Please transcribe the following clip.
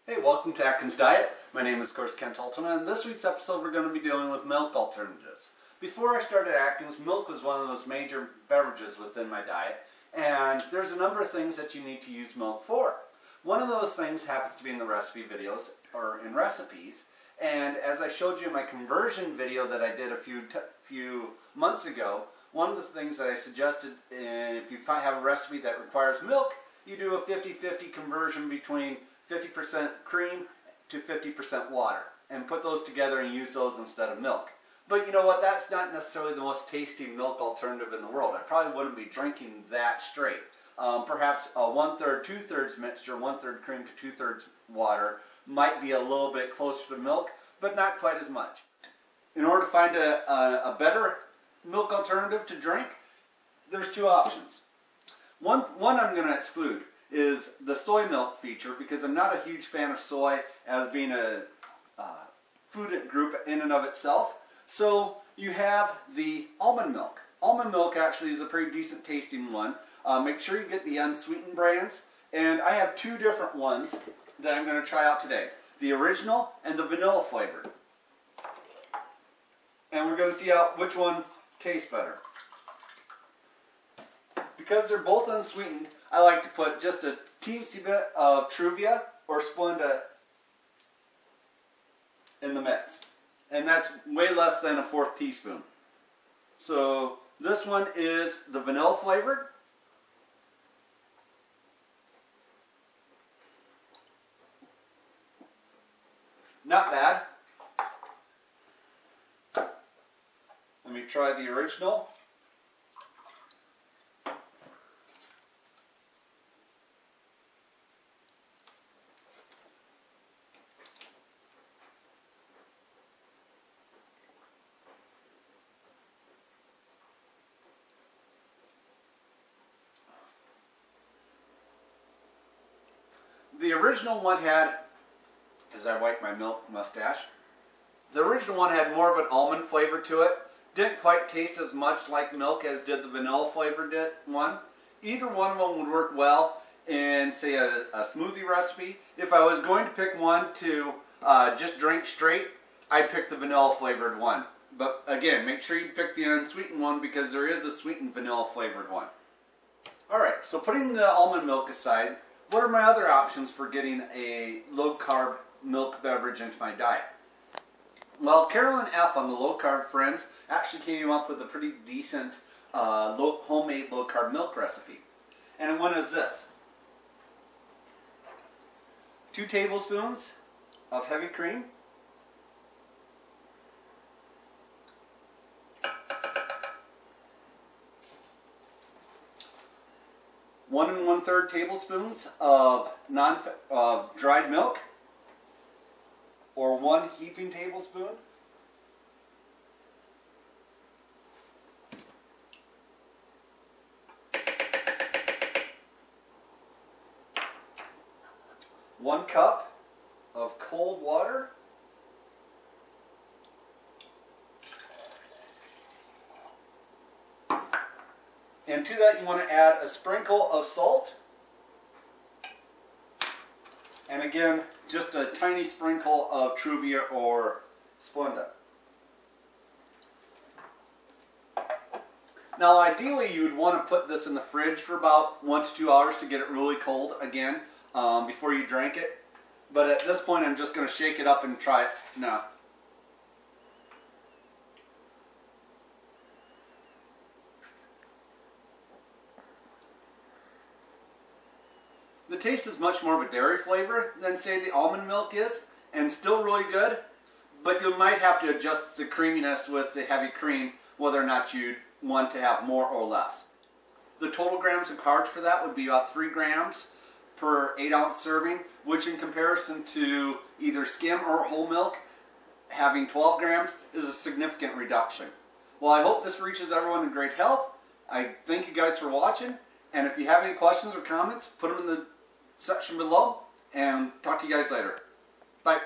Hey, welcome to Atkins Diet. My name is, of course, Kent Alton, and in this week's episode we're going to be dealing with milk alternatives. Before I started Atkins, milk was one of those major beverages within my diet, and there's a number of things that you need to use milk for. One of those things happens to be in the recipe videos, or in recipes, and as I showed you in my conversion video that I did a few months ago, one of the things that I suggested, if you have a recipe that requires milk, you do a 50-50 conversion between 50% cream to 50% water, and put those together and use those instead of milk. But you know what, that's not necessarily the most tasty milk alternative in the world. I probably wouldn't be drinking that straight. Perhaps a 1/3, 2/3 mixture, 1/3 cream to 2/3 water might be a little bit closer to milk, but not quite as much. In order to find a better milk alternative to drink, there's two options. One I'm going to exclude is the soy milk feature, because I'm not a huge fan of soy as being a food group in and of itself. So you have the almond milk. Almond milk actually is a pretty decent tasting one. Make sure you get the unsweetened brands, and I have two different ones that I'm going to try out today. The original and the vanilla flavored. And we're going to see which one tastes better. Because they're both unsweetened, I like to put just a teensy bit of Truvia or Splenda in the mix. And that's way less than a 1/4 teaspoon. So this one is the vanilla flavored. Not bad. Let me try the original. The original one had, as I wipe my milk mustache, the original one had more of an almond flavor to it. Didn't quite taste as much like milk as did the vanilla flavored one. Either one of them would work well in, say, a smoothie recipe. If I was going to pick one to just drink straight, I'd pick the vanilla flavored one. But again, make sure you pick the unsweetened one, because there is a sweetened vanilla flavored one. Alright, so putting the almond milk aside, what are my other options for getting a low-carb milk beverage into my diet? Well, Carolyn F. on the Low Carb Friends actually came up with a pretty decent homemade low-carb milk recipe. And one is this. 2 tablespoons of heavy cream. 1 1/3 tablespoons of dried milk, or 1 heaping tablespoon. One cup of cold water. And to that you want to add a sprinkle of salt. And again, just a tiny sprinkle of Truvia or Splenda. Now ideally you would want to put this in the fridge for about 1 to 2 hours to get it really cold again before you drink it. But at this point I'm just going to shake it up and try it now. The taste is much more of a dairy flavor than, say, the almond milk is, and still really good, but you might have to adjust the creaminess with the heavy cream, whether or not you want to have more or less. The total grams of carbs for that would be about 3 grams per 8-ounce serving, which in comparison to either skim or whole milk, having 12 grams is a significant reduction. Well, I hope this reaches everyone in great health. I thank you guys for watching, and if you have any questions or comments, put them in the section below, and talk to you guys later. Bye.